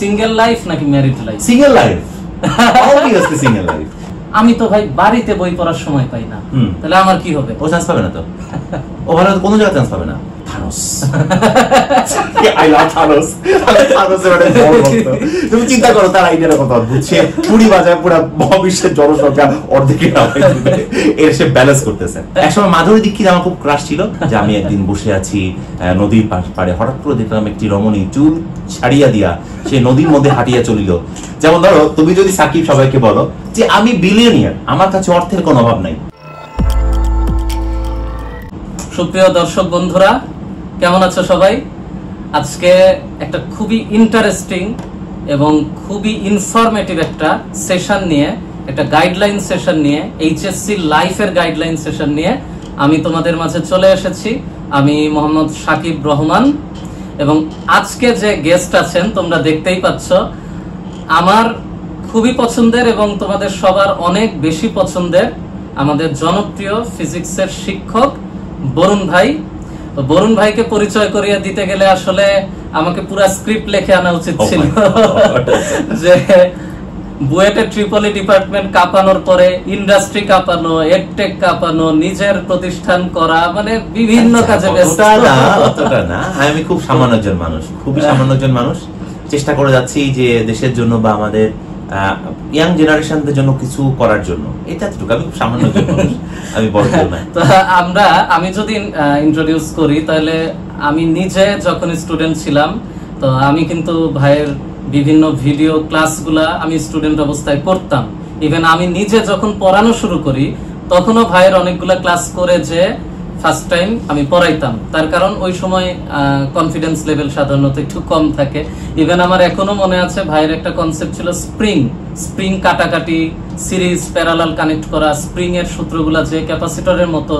Single life নাকি married life? Single life, obviously single life. আমি তো ভাই বাড়িতে বই পড়ার সময় পাই না, তাহলে আমার কি হবে? ও চান্স পাবে না তো, ও ভালো কোনো জায়গায় চান্স পাবে না। থানোস, আই লাভ থানোস, থানোসের একটা বড় ভক্ত। তুমি চিন্তা করো তার আইডিয়াটা কত অদ্ভুত, সে পুরি বাজায় পুরো মহাবিশ্বের জনসংখ্যা অর্ধেকে এর সে ব্যালেন্স করতেছে। একসময় মাধুরী দীক্ষিত আমার খুব ক্রাশ ছিল, যে আমি একদিন বসে আছি নদীর পাড়ে, হঠাৎ করে দেখলাম একটি রমণী চুল ছাড়িয়া দিয়া সে নদীর মধ্যে হাঁটিয়া চলিল। যেমন ধরো তুমি যদি সাকিব সবাইকে বলো যে আমি বিলিয়নিয়ার, আমার কাছে অর্থের কোনো অভাব নাই। সুপ্রিয় দর্শক বন্ধুরা, কেমন আছো সবাই? আজকে একটা খুবই ইন্টারেস্টিং এবং খুবই ইনফরমেটিভ একটা সেশন নিয়ে, একটা গাইডলাইন সেশন নিয়ে, এইচএসসি লাইফের গাইডলাইন সেশন নিয়ে আমি তোমাদের মাঝে চলে এসেছি। আমি মোহাম্মদ সাকিব রহমান, এবং আজকে যে গেস্ট আছেন তোমরা দেখতেই পাচ্ছ, আমার খুবই পছন্দের এবং তোমাদের সবার অনেক বেশি পছন্দের আমাদের জনপ্রিয় ফিজিক্সের শিক্ষক বরুণ ভাই। তো বরুণ ভাইকে পরিচয় করিয়ে দিতে গেলে আসলে আমাকে পুরো স্ক্রিপ্ট লিখে আনা উচিত ছিল, যে বুয়েটের ট্রিপলি ডিপার্টমেন্ট কাঁপানোর পরে ইন্ডাস্ট্রি কাঁপানো, এডটেক কাঁপানো, নিজের প্রতিষ্ঠান করা, মানে বিভিন্ন কাজে ব্যস্ত। না, আমি খুব সামান্য একজন মানুষ, খুবই সামান্য একজন মানুষ। চেষ্টা করে যাচ্ছি যে দেশের জন্য বা আমাদের ইয়াং জেনারেশনদের জন্য কিছু করার জন্য, এটা এতটুকু। আমি খুব সামান্য একজন মানুষ, আমি বড় না। তো আমি যদি ইন্ট্রোডিউস করি, তাহলে আমি নিজে যখন স্টুডেন্ট ছিলাম, তো আমি কিন্তু ভাইয়ের বিভিন্ন ভিডিও ক্লাসগুলা আমি স্টুডেন্ট অবস্থায় করতাম। ইভেন আমি নিজে যখন পড়ানো শুরু করি, তখনও ভাইয়ের অনেকগুলা ক্লাস করে যে ফার্স্ট টাইম আমি পড়াইতাম। তার কারণ ওই সময় কনফিডেন্স লেভেল সাধারণত একটু কম থাকে। ইভেন আমার এখনো মনে আছে ভাইয়ের একটা কনসেপ্ট ছিল স্প্রিং কাটাকাটি, সিরিজ প্যারালাল কানেক্ট করা, স্প্রিং এর সূত্রগুলা যে ক্যাপাসিটরের মতো,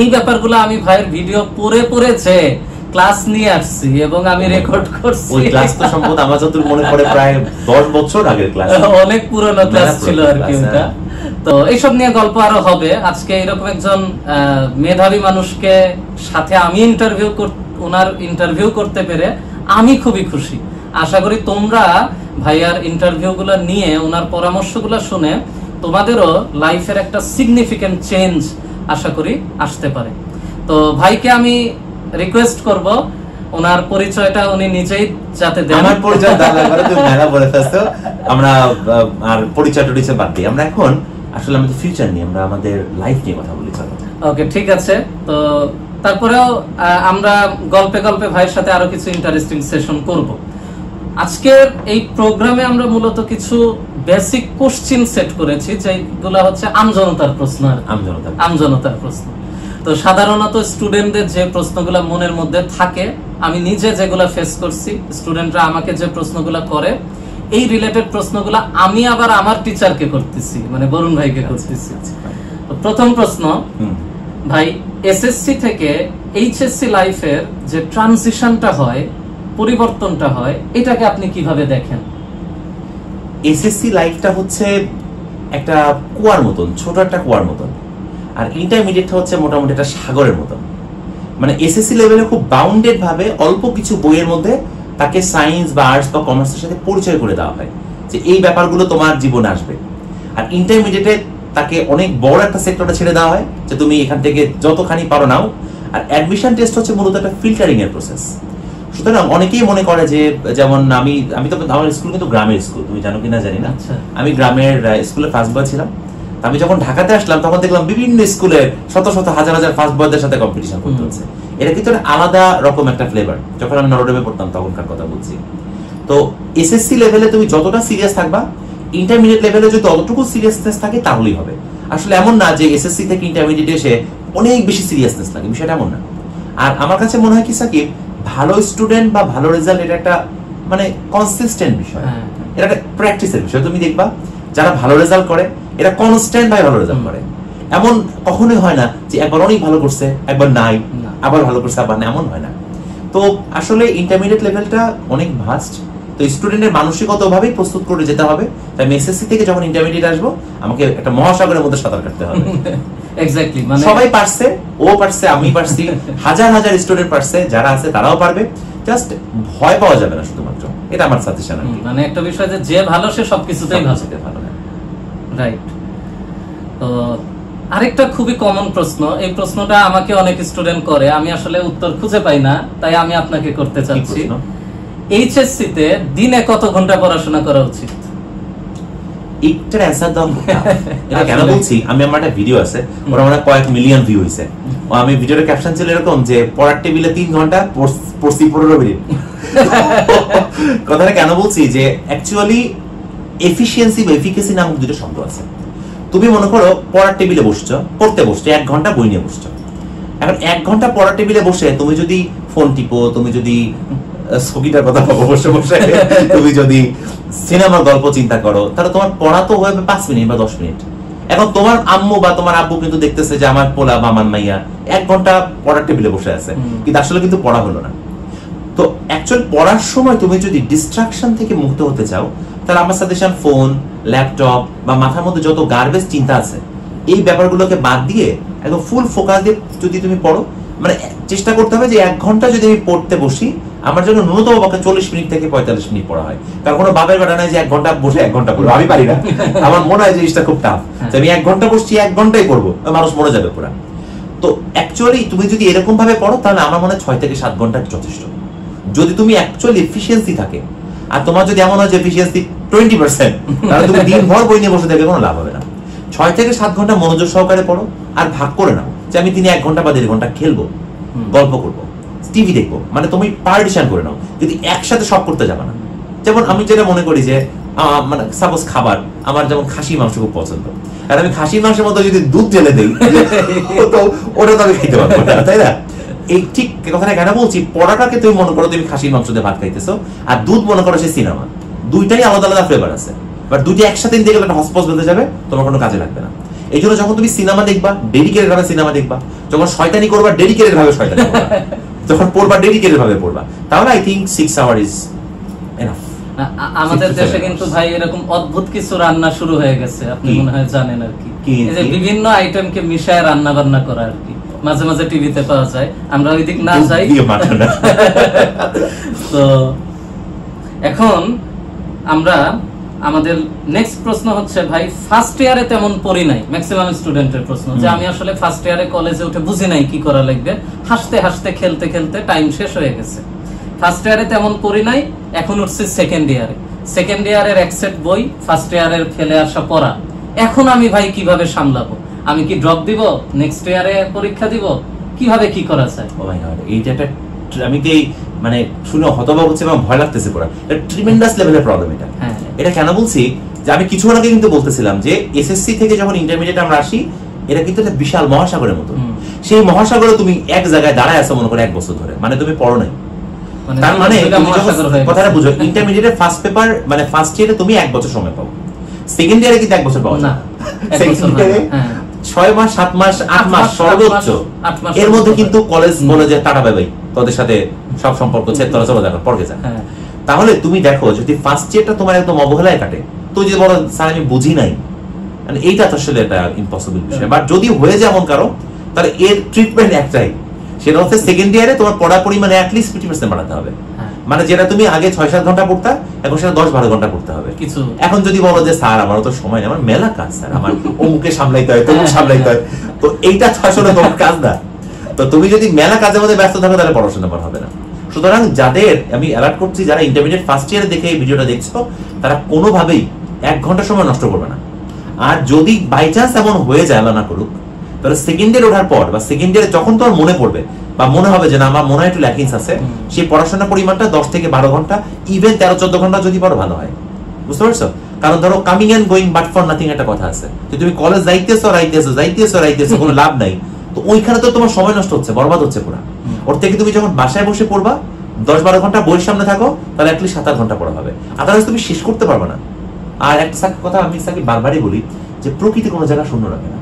এই ব্যাপারগুলো আমি ভাইয়ের ভিডিও পড়ে পড়ে যে ক্লাস নিয়ে আসছি এবং আমি রেকর্ড করছি। ওই ক্লাস তো সম্ভবত আমার যতদূর মনে পড়ে প্রায় 10 বছর আগের ক্লাস, অনেক পুরনো ক্লাস ছিল আর কি ওটা। তো এইসব নিয়ে গল্প আরো হবে। আজকে এরকম একজন মেধাবী মানুষকে সাথে আমি ইন্টারভিউ করতে পেরে আমি খুবই খুশি। আশা করি তোমরা ভাইয়ার ইন্টারভিউগুলো নিয়ে, ওনার পরামর্শগুলো শুনে তোমাদেরও লাইফের একটা সিগনিফিক্যান্ট চেঞ্জ আশা করি আসতে পারে। তো ভাইকে আমি রিকোয়েস্ট করব ওনার পরিচয়টা উনি নিজেই যাতে দেন। আমার পরিচয় দাদা করে তুমি মেলা বলে ফেলছো, আমরা আর পরিচয় বাদ দিই। আমরা এখন আসলে আমাদের ফিউচার নিয়ে, আমরা আমাদের লাইফ নিয়ে কথা বলি। চলো, ওকে, ঠিক আছে। তো তারপরেও আমরা গল্পে গল্পে ভাইয়ের সাথে আরো কিছু ইন্টারেস্টিং সেশন করব। আজকের এই প্রোগ্রামে আমরা মূলত কিছু বেসিক কোশ্চেন সেট করেছি, যেগুলো হচ্ছে আমজনতার প্রশ্ন। আমজনতার প্রশ্ন তো সাধারণত স্টুডেন্টদের যে প্রশ্নগুলো মনের মধ্যে থাকে, আমি নিজে যেগুলো ফেস করছি, স্টুডেন্টরা আমাকে যে প্রশ্নগুলো করে, এই রিলেটেড প্রশ্নগুলো আমি আবার আমার টিচারকে করতেছি, মানে বরুণ ভাইকে করতেছি। প্রথম প্রশ্ন, ভাই এসএসসি থেকে এইচএসসি লাইফের যে ট্রানজিশনটা হয়, পরিবর্তনটা হয়, এটাকে আপনি কিভাবে দেখেন? এসএসসি লাইফটা হচ্ছে একটা কুয়ার মতন, ছোট একটা কুয়ার মতন, আর ইন্টারমিডিয়েটটা হচ্ছে মোটামুটি একটা সাগরের মতন। মানে এসএসসি লেভেলে খুব বাউন্ডেড ভাবে অল্প কিছু বইয়ের মধ্যে তাকে সায়েন্স বা আর্টস বা কমার্সের সাথে পরিচয় করে দেওয়া হয় যে এই ব্যাপারগুলো তোমার জীবনে আসবে। আর ইন্টারমিডিয়েটে তাকে অনেক বড় একটা সেক্টরটা ছেড়ে দেওয়া হয় যে তুমি এখান থেকে যতখানি পারো নাও। আর অ্যাডমিশন টেস্ট হচ্ছে মূলত একটা ফিল্টারিং এর প্রসেস। সুতরাং অনেকেই মনে করে যে, যেমন আমি তো আমার স্কুল কিন্তু গ্রামের স্কুল, তুমি জানো কিনা জানি না, আমি গ্রামের স্কুলে ফার্স্ট বয় ছিলাম। আমি যখন ঢাকাতে আসলাম তখন দেখলাম বিভিন্ন স্কুলে শত শত হাজার হাজার ফার্স্ট বয়দের সাথে কম্পিটিশন করতে হচ্ছে। এটা কিন্তু আলাদা রকম একটা ফ্লেভার। যখন আমি নরডেমে পড়তাম তখনকার কথা বলছি। তো এসএসসি লেভেলে তুমি যতটা সিরিয়াস থাকবা, ইন্টারমিডিয়েট লেভেলে যদি ততটুকু সিরিয়াসনেস থাকে তাহলেই হবে। আসলে এমন না যে এসএসসি থেকে ইন্টারমিডিয়েটে এসে অনেক বেশি সিরিয়াসনেস লাগে, বিষয়টা এমন না। আর আমার কাছে মনে হয় কি সাকিব, ভালো স্টুডেন্ট বা ভালো রেজাল্ট এটা একটা মানে কনসিস্টেন্ট বিষয়, এটা একটা প্র্যাকটিসের বিষয়। তুমি দেখবা যারা ভালো রেজাল্ট করে এরা কনস্ট্যান্ট ভাবে ভালো রেজাল্ট করে। এমন কখনোই হয় না যে একবার অনেক ভালো করছে একবার নাই, আবার ভালো করছে আবার না, এমন হয় না। তো আসলে ইন্টারমিডিয়েট লেভেলটা অনেক ভাস্ট, তো স্টুডেন্টের মানসিকতাভাবেই প্রস্তুত করে যেতে হবে। তাই আমি এসএসসি থেকে যখন ইন্টারমিডিয়েট আসবো আমাকে একটা মহাসাগরের মধ্যে সাঁতার কাটতে হবে। এক্স্যাক্টলি, মানে সবাই পারছে, ও পারছে, আমি পারছি, হাজার হাজার স্টুডেন্ট পারছে, যারা আছে তারাও পারবে, জাস্ট ভয় পাওয়া যাবে না শুধুমাত্র, এটা আমার সাজেশন আর কি। মানে একটা বিষয় যে ভালো সে সবকিছুতেই ভালো, রাইট। তো আরেকটা খুবই কমন প্রশ্ন, এই প্রশ্নটা আমাকে অনেক স্টুডেন্ট করে, আমি আসলে উত্তর খুঁজে পাই না, তাই আমি আপনাকে করতে চাচ্ছি। এইচএসসি তে দিনে কত ঘন্টা পড়াশোনা করা উচিত? এইটার অ্যান্সার দাও। এটা কেন বলছি, আমি আমার একটা ভিডিও আছে, ওরা মানে কয়েক মিলিয়ন ভিউ হইছে। আমি ভিডিওর ক্যাপশন ছিল এরকম যে পড়ার টেবিলে 3 ঘন্টা, পড়ছি 15 মিনিট। কথাটা কেন বলছি যে অ্যাকচুয়ালি এফিশিয়েন্সি বা এফিকেসি নামক দুটো শব্দ আছে। তুমি মনে করো পড়ার টেবিলে বসছো, পড়তে বসছো, 1 ঘন্টা বই নিয়ে বসছো। এখন 1 ঘন্টা পড়ার টেবিলে বসে তুমি যদি ফোন টিপো, তুমি যদি ছবিটার কথা ভাবো বসে বসে, তুমি যদি সিনেমার গল্প চিন্তা করো, তাহলে তোমার পড়া তো হবে 5 মিনিট বা 10 মিনিট। এখন তোমার আম্মু বা তোমার আব্বু কিন্তু দেখতেছে যে আমার পোলা বা আমার মাইয়া 1 ঘন্টা পড়ার টেবিলে বসে আছে, কিন্তু আসলে কিন্তু পড়া হলো না। তো অ্যাকচুয়াল পড়ার সময় তুমি যদি ডিস্ট্রাকশন থেকে মুক্ত হতে চাও, তাহলে আমার সাজেশন ফোন, ল্যাপটপ বা মাথার মধ্যে যত গার্বেজ চিন্তা আছে এই ব্যাপারগুলোকে বাদ দিয়ে একদম ফুল ফোকাস দিয়ে যদি তুমি পড়ো, মানে চেষ্টা করতে হবে যে 1 ঘন্টা যদি আমি পড়তে বসি, আমার জন্য ন্যূনতম পক্ষে 40 মিনিট থেকে 45 মিনিট পড়া হয়। কারণ কোনো বাবের বেটা নাই যে 1 ঘন্টা বসে 1 ঘন্টা পড়বো, আমি পারি না। আমার মনে হয় জিনিসটা খুব টাফ, আমি 1 ঘন্টা বসছি 1 ঘন্টাই পড়বো, মানুষ মরে যাবে পুরা। তো অ্যাকচুয়ালি তুমি যদি এরকম ভাবে পড়ো, তাহলে আমার মনে হয় 6 থেকে 7 ঘন্টা যথেষ্ট। যদি তুমি অ্যাকচুয়ালি এফিশিয়েন্সি থাকে, আর তোমার যদি এমন হয় যে এফিশিয়েন্সি 20%, তাহলে তুমি দিনভর বই নিয়ে বসে থাকবে, কোনো লাভ হবে না। 6 থেকে 7 ঘন্টা মনোযোগ সহকারে পড়ো, আর ভাগ করে নাও যে আমি দিনে 1 ঘন্টা বা 1.5 ঘন্টা খেলবো, গল্প করবো, টিভি দেখবো, মানে তুমি পার্টিশন করে নাও, যদি একসাথে সব করতে যাবে না। যেমন আমি যেটা মনে করি যে মানে সাপোজ খাবার, আমার যেমন খাসি মাংস খুব পছন্দ, আর আমি খাসির মাংসের মধ্যে যদি দুধ ঢেলে দেই, তো ওটা তো আমি খেতে পারবো না, তাই না? এই ঠিক কথাটা কেন বলছি, পড়াটাকে তুমি মনে করো তুমি খাসির মাংস দিয়ে ভাত খাইতেছো, আর দুধ মনে করো সে সিনেমা, দুইটাই আলাদা আলাদা ফ্লেভার আছে, বাট দুইটা একসাথে নিতে গেলে একটা হসপস বেঁধে যাবে, তোমার কোনো কাজে লাগবে না। এই জন্য যখন তুমি সিনেমা দেখবা, ডেডিকেটেড ভাবে সিনেমা দেখবা, যখন শয়তানি করবা, ডেডিকেটেড ভাবে শয়তানি করবা, যখন পড়বা, ডেডিকেটেড ভাবে পড়বা, তাহলে I think 6 hour is enough. আমাদের দেশে কিন্তু ভাই এরকম অদ্ভুত কিছু রান্না শুরু হয়ে গেছে, আপনি মনে হয় জানেন আর কি, এই যে বিভিন্ন আইটেমকে মিশায় রান্না বান্না করা আর কি, মাঝে মাঝে টিভিতে পাওয়া যায়, আমরা ওই দিক না যাই। তো এখন আমরা আমাদের নেক্সট প্রশ্ন হচ্ছে, ভাই ফার্স্ট ইয়ারে তেমন পড়ি নাই, ম্যাক্সিমাম স্টুডেন্টের প্রশ্ন যে আমি আসলে ফার্স্ট ইয়ারে কলেজে উঠে বুঝি নাই কি করা লাগবে, হাসতে হাসতে খেলতে খেলতে টাইম শেষ হয়ে গেছে, ফার্স্ট ইয়ারে তেমন পড়ি নাই, এখন উঠছে সেকেন্ড ইয়ারে, সেকেন্ড ইয়ারের এক সেট বই ফার্স্ট ইয়ারের ফেলে আসা পড়া, এখন আমি ভাই কিভাবে সামলাবো? আমি কি ড্রপ দিব, নেক্সট ইয়ারে পরীক্ষা দিব, কিভাবে কি করা যায়? ও মাই গড, এইটা একটা, আমি কি মানে শুনে হতবাক হচ্ছে এবং ভয় লাগতেছে পুরো, এটা ট্রিমেন্ডাস লেভেলের প্রবলেম। এটা এটা কেন বলছি যে আমি কিছুক্ষণ আগে কিন্তু বলতেছিলাম যে এসএসসি থেকে যখন ইন্টারমিডিয়েট আমরা আসি, এটা কিন্তু একটা বিশাল মহাসাগরের মতো। সেই মহাসাগরে তুমি এক জায়গায় দাঁড়ায় আছো মনে করো 1 বছর ধরে, মানে তুমি পড়ো নাই, তার মানে কথাটা বুঝো, ইন্টারমিডিয়েটের ফার্স্ট পেপার মানে ফার্স্ট ইয়ারে তুমি 1 বছর সময় পাও, সেকেন্ড ইয়ারে কিন্তু 1 বছর পাও না, সেকেন্ড ইয়ারে 6 মাস 7 মাস 8 মাস সর্বোচ্চ, এর মধ্যে কিন্তু কলেজ বলে যে টাটা বাই বাই, তোদের সাথে সব সম্পর্ক ছেদ, তোরা চলো দেখো পড়ে যা। তাহলে তুমি দেখো যদি ফার্স্ট ইয়ারটা তোমার একদম অবহেলায় কাটে, তো যদি বলো স্যার আমি বুঝি নাই, মানে এইটা তো আসলে একটা ইম্পসিবল বিষয়। বাট যদি হয়ে যায় এমন কারো, তাহলে এর ট্রিটমেন্ট একটাই, সেটা হচ্ছে সেকেন্ড ইয়ারে তোমার পড়া পরিমাণে অ্যাটলিস্ট 50% বাড়াতে হবে। মানে যেটা তুমি আগে 6-7 ঘন্টা পড়তা, এখন সেটা 10-12 ঘন্টা পড়তে হবে। কিছু এখন যদি বলো যে স্যার আমারও তো সময় নেই, আমার মেলা কাজ স্যার, আমার অমুকে সামলাইতে হয়, তমুক সামলাইতে হয়, তো এইটা আসলে তোমার কাজ না। তো তুমি যদি মেলা কাজের মধ্যে ব্যস্ত থাকো, তাহলে পড়াশোনা করা হবে না। সুতরাং যাদের আমি অ্যালার্ট করছি, যারা ইন্টারমিডিয়েট ফার্স্ট ইয়ারে দেখে এই ভিডিওটা দেখছো, তারা কোনোভাবেই 1 ঘন্টা সময় নষ্ট করবে না। আর যদি বাই চান্স এমন হয়ে যায়, আল্লাহ না করুক, তাহলে সেকেন্ড ইয়ার ওঠার পর বা সেকেন্ড ইয়ারে যখন তোমার মনে পড়বে বা মনে হবে যে না আমার মনে হয় একটু ল্যাকিংস আছে, সেই পড়াশোনার পরিমাণটা 10 থেকে 12 ঘন্টা, ইভেন 13-14 ঘন্টা যদি পড়ো ভালো হয়, বুঝতে পারছো? কারণ ধরো coming and going but for nothing একটা কথা আছে, যে তুমি কলেজ যাইতেছো কোনো লাভ নাই, তো ওইখানে তো তোমার সময় নষ্ট হচ্ছে, বরবাদ হচ্ছে পুরো। ওর থেকে তুমি যখন বাসায় বসে পড়বা, 10-12 ঘন্টা বইয়ের সামনে থাকো, তাহলে অ্যাটলিস্ট 7-8 ঘন্টা পড়া হবে, আদারওয়াইজ তুমি শেষ করতে পারবে না। আর একটা কথা আমি বারবারই বলি যে প্রকৃতি কোনো জায়গা শূন্য রাখে না।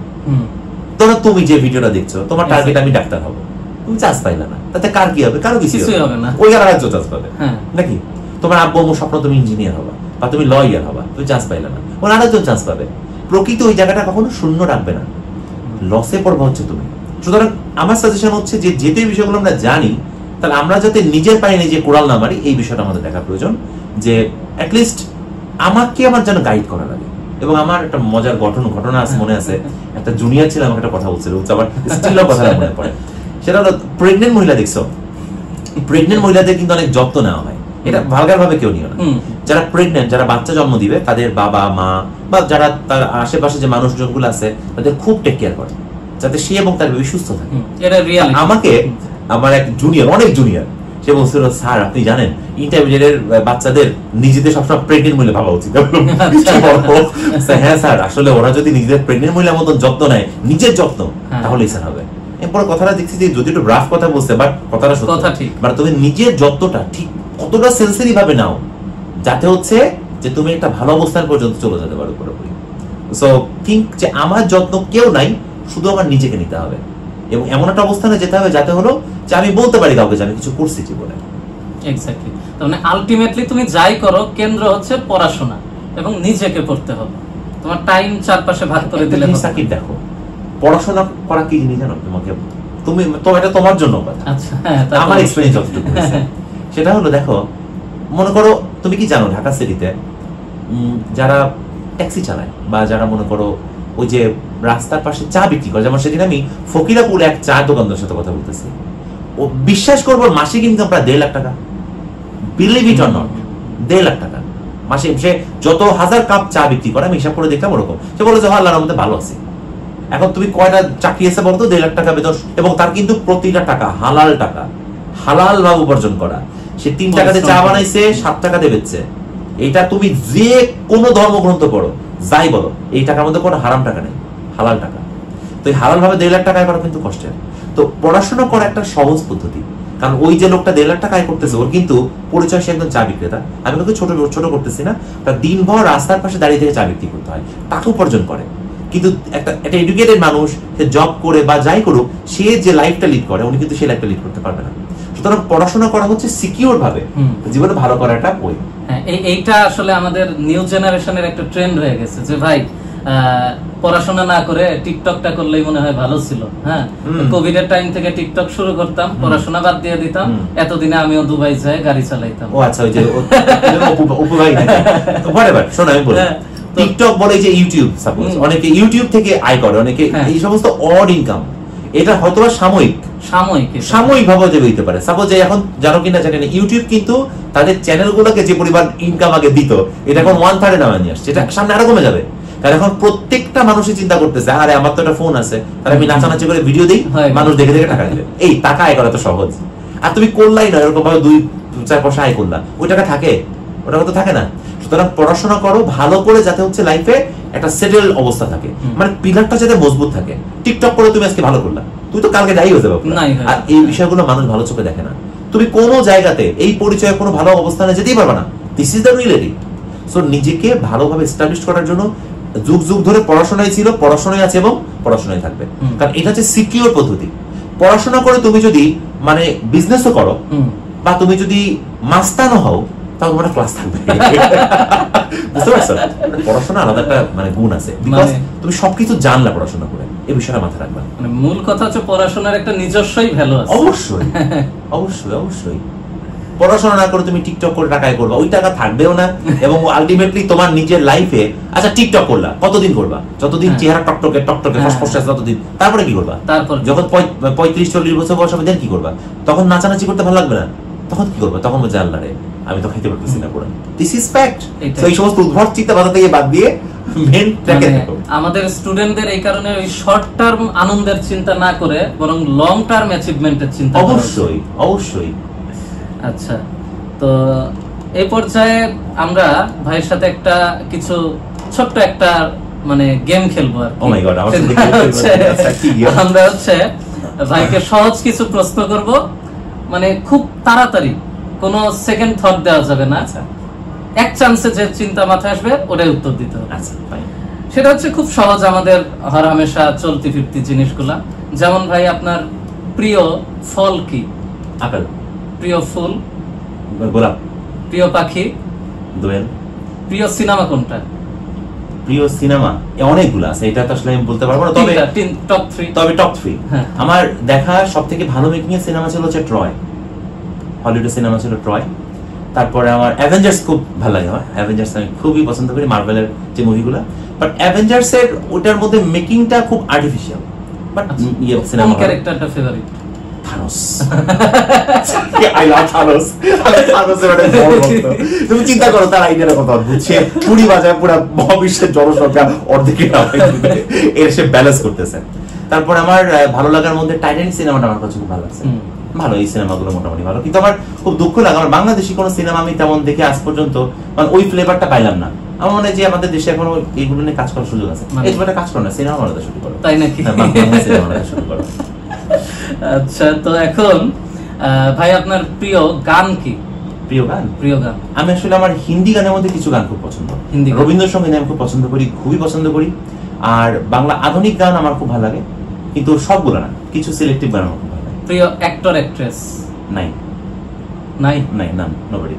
ধরো তুমি যে ভিডিওটা দেখছো, তোমার টার্গেট আমি ডাক্তার হবো, তুমি চান্স পাইলে না, তাতে কার কি হবে? কারো কিছু হবে না, ওই আর রাজ্য চান্স পাবে নাকি? তোমার আব্বু আম্মুর স্বপ্ন তুমি ইঞ্জিনিয়ার হবা বা তুমি লয়ার হবা, তুমি চান্স পাইলে না, ওর আরেকজন চান্স পাবে। প্রকৃতি ওই জায়গাটা কখনো শূন্য রাখবে না, লসে পড়বা হচ্ছে তুমি। সুতরাং আমার সাজেশন হচ্ছে যে যেতে বিষয়গুলো আমরা জানি, তাহলে আমরা যাতে নিজের পায়ে নিজে কোড়াল না মারি, এই বিষয়টা আমাদের দেখা প্রয়োজন। যে অ্যাটলিস্ট আমাকে আমার যেন গাইড করা লাগে। এবং আমার একটা মজার ঘটনা আছে, মনে আছে, একটা জুনিয়র ছিল আমাকে একটা কথা বলছিল, আবার স্টিল কথা মনে পড়ে। সেটা হলো প্রেগনেন্ট মহিলা, দেখছো প্রেগনেন্ট মহিলাদের কিন্তু অনেক যত্ন নেওয়া হয়, এটা ভালগার ভাবে কেউ নিও না। যারা প্রেগনেন্ট, যারা বাচ্চা জন্ম দিবে, তাদের বাবা মা বা যারা তার আশেপাশে যে মানুষজনগুলো আছে তাদের খুব টেক কেয়ার করে, যাতে সে এবং তার বেবি সুস্থ থাকে। আমাকে আমার এক জুনিয়র, অনেক জুনিয়র, সে বলছিল, স্যার আপনি জানেন ইন্টারমিডিয়েটের বাচ্চাদের নিজেদের সবসময় প্রেগনেন্ট মহিলা ভাবা উচিত। হ্যাঁ স্যার, আসলে ওরা যদি নিজেদের প্রেগনেন্ট মহিলার মতন যত্ন নেয়, নিজের যত্ন, তাহলেই স্যার হবে। এরপর কথাটা দেখছি যে যদি একটু রাফ কথা বলছে, বাট কথাটা সত্যি। বাট তুমি নিজের যত্নটা ঠিক কতটা সেন্সিটিভ ভাবে নাও, যাতে হচ্ছে যে তুমি একটা ভালো অবস্থান পর্যন্ত চলে যেতে পারো পুরোপুরি। সো থিঙ্ক যে আমার যত্ন কেউ নাই, শুধু আমার নিজেকে নিতে হবে এবং এমন একটা অবস্থানে যেতে হবে যাতে হলো যে আমি বলতে পারি কাউকে যে আমি কিছু করছি জীবনে। এক্স্যাক্টলি। তার মানে আলটিমেটলি তুমি যাই করো, কেন্দ্র হচ্ছে পড়াশোনা এবং নিজেকে পড়তে হবে। তোমার টাইম চারপাশে ভাগ করে দিলে হবে। সাকিব দেখো, পড়াশোনা করা কি জিনিস জানো? তোমাকে তুমি তো এটা তোমার জন্য কথা। আচ্ছা, আমার এক্সপেরিয়েন্স যতটুকু হয়েছে সেটা হলো, দেখো মনে করো তুমি কি জানো ঢাকা সিটিতে যারা ট্যাক্সি চালায় বা যারা মনে করো ওই যে রাস্তার পাশে চা বিক্রি করে, যেমন সেদিন আমি ফকিরাপুরে এক চা দোকানদারের সাথে কথা বলতেছি, ও বিশ্বাস করবো মাসিক ইনকাম প্রায় 1.5 লাখ টাকা, believe it or not, 1.5 lakh টাকা মাসে। সে যত হাজার কাপ চা বিক্রি করে, আমি হিসাব করে দেখলাম ওরকম। সে বলে যে আল্লাহর রহমতে ভালো আছে। এখন তুমি কয়টা চাকরি আছে বলতো? 1.5 লাখ টাকা বেতন, এবং তার কিন্তু প্রতিটা টাকা হালাল টাকা, হালাল ভাবে উপার্জন করা। সে 3 টাকাতে চা বানাইছে, 7 টাকাতে বেচছে। এটা তুমি যে কোনো ধর্মগ্রন্থ পড়ো, যাই বলো, এই টাকার মধ্যে কোনো হারাম টাকা নেই, হালাল টাকা। তো এই হালাল ভাবে 1.5 লাখ টাকা আয় করা কিন্তু কষ্টের। তো পড়াশোনা করা একটা সহজ পদ্ধতি, কারণ ওই যে লোকটা 1.5 লাখ টাকা আয় করতেছে, ওর কিন্তু পরিচয় সে একজন চা বিক্রেতা। আমি কিন্তু ছোট করতেছি না, তার দিনভর রাস্তার পাশে দাঁড়িয়ে থেকে চা বিক্রি করতে হয়, টাকা উপার্জন করে। কিন্তু একটা এডুকেটেড মানুষ, সে জব করে বা যাই করুক, সে যে লাইফটা লিড করে, উনি কিন্তু সেই লাইফটা লিড করতে পারবে না। সুতরাং পড়াশোনা করা হচ্ছে সিকিউর ভাবে জীবনে ভালো করার একটা বই। এইটা আসলে আমাদের নিউ জেনারেশনের একটা ট্রেন্ড হয়ে গেছে যে ভাই পড়াশোনা না করে টিকটকটা করলেই মনে হয় ভালো ছিল। হ্যাঁ, কোভিড এর টাইম থেকে টিকটক শুরু করতাম, পড়াশোনা বাদ দিয়ে দিতাম, এতদিনে আমিও দুবাই যাই গাড়ি চালাইতাম। ও আচ্ছা, ওই যে উপভাই নাকি? তো হোয়াটএভার, শোনো আমি বলি, টিকটক বলে যে ইউটিউব, সাপোজ অনেকে ইউটিউব থেকে আয় করে, অনেকে এই সমস্ত অড ইনকাম, এটা হয়তো সাময়িক ভাবে দিতে পারে। সাপোজ এখন জানো কিনা জানি না, ইউটিউব কিন্তু তাদের চ্যানেলগুলোকে যে পরিমাণ ইনকাম আগে দিত, এটা এখন 1/3 নামে নিয়ে আসছে। এটা সামনে আরো কমে যাবে, কারণ এখন প্রত্যেকটা মানুষই চিন্তা করতেছে, আরে আমার তো একটা ফোন আছে, তাহলে আমি নাচানাচি করে ভিডিও দিই, মানুষ দেখে দেখে টাকা দিবে। এই টাকা আয় করা তো সহজ। আর তুমি করলাই না এরকম ভাবে 2-4 পয়সা আয় করলা, ওই টাকা থাকে? ওটা তো থাকে না। সুতরাং পড়াশোনা করো ভালো করে, যাতে হচ্ছে লাইফে একটা সেটেল অবস্থা থাকে, মানে পিলারটা যাতে মজবুত থাকে। টিকটক করে তুমি আজকে ভালো করলা, তুই তো কালকে দায়ী হয়ে যাবে। আর এই বিষয়গুলো মানুষ ভালো চোখে দেখে না। তুমি কোনো জায়গাতে এই পরিচয়ে কোনো ভালো অবস্থানে যেতেই পারবে না। This is the reality. So নিজেকে ভালোভাবে এস্টাবলিশ করার জন্য যুগ যুগ ধরে পড়াশোনায় ছিল, পড়াশোনায় আছে এবং পড়াশোনায় থাকবে, কারণ এটা হচ্ছে সিকিউর পদ্ধতি। পড়াশোনা করে তুমি যদি মানে বিজনেসও করো বা তুমি যদি মাস্তানও হও, তাও তোমার ক্লাস থাকবে। বুঝতে পারছো? পড়াশোনা আলাদা একটা মানে গুণ আছে, বিকজ তুমি সবকিছু জানলা পড়াশোনা করে, এই বিষয়টা মাথায় রাখবা। মানে মূল কথা হচ্ছে পড়াশোনার একটা নিজস্বই ভ্যালু আছে। অবশ্যই অবশ্যই অবশ্যই। পড়াশোনা না করে তুমি টিকটক করে টাকায় করবা, ওই টাকা থাকবেও না, এবং আলটিমেটলি তোমার নিজের লাইফে, আচ্ছা টিকটক করলা, কতদিন করবা? যতদিন চেহারা টকটকে ফসফসে আছে ততদিন। তারপরে কি করবা? তারপর যখন 35-40 বছর বয়স হবে, দেন কি করবা? তখন নাচানাচি করতে ভালো লাগবে না, তখন কি করবা? তখন বলছে আল্লাহ রে, আমি তো খাইতে পারতেছি না পুরো। This is fact. সো এই সমস্ত উদ্ভট চিন্তা ভাবনা থেকে বাদ দিয়ে মেইন ট্র্যাকে থাকো। আমাদের স্টুডেন্টদের এই কারণে ওই শর্ট টার্ম আনন্দের চিন্তা না করে বরং লং টার্ম অ্যাচিভমেন্টের চিন্তা। অবশ্যই অবশ্যই। আচ্ছা, তো এই পর্যায়ে আমরা ভাইয়ের সাথে একটা কিছু ছোট্ট একটা মানে গেম খেলবো আর কি। ও মাই গড, আমরা হচ্ছে ভাইকে সহজ কিছু প্রশ্ন করব, মানে খুব তাড়াতাড়ি, কোনো সেকেন্ড থট দেওয়া যাবে না। আচ্ছা, এক চান্সে যে চিন্তা মাথায় আসবে ওটাই উত্তর দিতে হবে। আচ্ছা, সেটা হচ্ছে খুব সহজ, আমাদের হর হামেশা চলতি ফিরতি জিনিসগুলা। যেমন ভাই, আপনার প্রিয় ফল কি? আপেল। প্রিয় ফুল? গোলাপ। প্রিয় পাখি? দোয়েল। প্রিয় সিনেমা কোনটা? প্রিয় সিনেমা অনেকগুলো আছে, এটা তো আসলে আমি বলতে পারবো না, তবে টপ 3। তবে টপ 3 আমার দেখা সবথেকে ভালো মেকিং এর সিনেমা ছিল হচ্ছে ট্রয়, হলিউডের সিনেমা ছিল ট্রয়। তারপরে আমার অ্যাভেঞ্জার্স খুব ভালো লাগে, আমার অ্যাভেঞ্জার্স আমি খুবই পছন্দ করি, মার্ভেলের যে মুভিগুলো। বাট অ্যাভেঞ্জার্স এর ওটার মধ্যে মেকিংটা খুব আর্টিফিশিয়াল। বাট ইয়ে সিনেমা কোন ক্যারেক্টারটা favourite? Thanos. I love Thanos. আমি থানোসের একটা বড় ভক্ত। তুমি চিন্তা করো তার আইডিয়াটা কত অদ্ভুত, সে পুরি বাজায় পুরো মহাবিশ্বের জনসংখ্যা অর্ধেকের এর সে ব্যালেন্স করতেছে। তারপর আমার ভালো লাগার মধ্যে টাইটানিক সিনেমাটা আমার কাছে খুব ভালো লাগছে, ভালো, এই সিনেমাগুলো মোটামুটি ভালো। কিন্তু আমার খুব দুঃখ লাগে আমার বাংলাদেশি কোনো সিনেমা আমি তেমন দেখে আজ পর্যন্ত মানে ওই ফ্লেভারটা পাইলাম না। আমার মনে হয় যে আমাদের দেশে এখনো এইগুলো নিয়ে কাজ করার সুযোগ আছে। এই ফ্লেভারটা কাজ করো না, সিনেমা বানাতে শুরু করো। তাই নাকি? সিনেমা বানাতে শুরু করো। আচ্ছা, তো এখন ভাই আপনার প্রিয় গান কি? প্রিয় গান? প্রিয় গান আমি আসলে আমার হিন্দি গানের মধ্যে কিছু গান খুব পছন্দ, রবীন্দ্রসঙ্গীত আমি খুব পছন্দ করি, খুবই পছন্দ করি। আর বাংলা আধুনিক গান আমার খুব ভালো লাগে, কিন্তু সবগুলো না, কিছু সিলেক্টিভ গান আমার খুব ভালো লাগে। প্রিয় অ্যাক্টর অ্যাক্ট্রেস? নাই। নাই? নাই, না, নোবডি।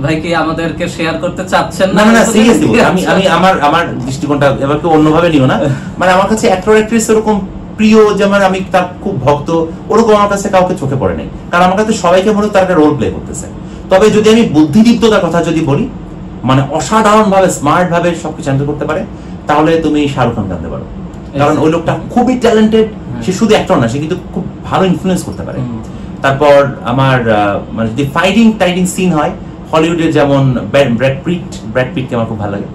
ভাই কি আমাদেরকে শেয়ার করতে চাচ্ছেন না? না, সিরিয়াসলি আমি আমার দৃষ্টিকোণটা এবার কেউ অন্যভাবে নিও না। মানে আমার কাছে অ্যাক্টর অ্যাক্ট্রেস এরকম প্রিয় যেমন আমি তার খুব ভক্ত ওরকম আমার কাছে কাউকে চোখে পড়ে নাই, কারণ আমার কাছে সবাইকে মনে তার একটা রোল প্লে করতেছে। তবে যদি আমি বুদ্ধিদীপ্ততার কথা যদি বলি, মানে অসাধারণ ভাবে স্মার্ট ভাবে সবকিছু হ্যান্ডেল করতে পারে, তাহলে তুমি শাহরুখ খান জানতে পারো। কারণ ওই লোকটা খুবই ট্যালেন্টেড, সে শুধু অ্যাক্টর না, সে কিন্তু খুব ভালো ইনফ্লুয়েন্স করতে পারে। তারপর আমার মানে যদি ফাইটিং সিন হয় হলিউডের যেমন ব্র্যাড পিটকে আমার খুব ভালো লাগে।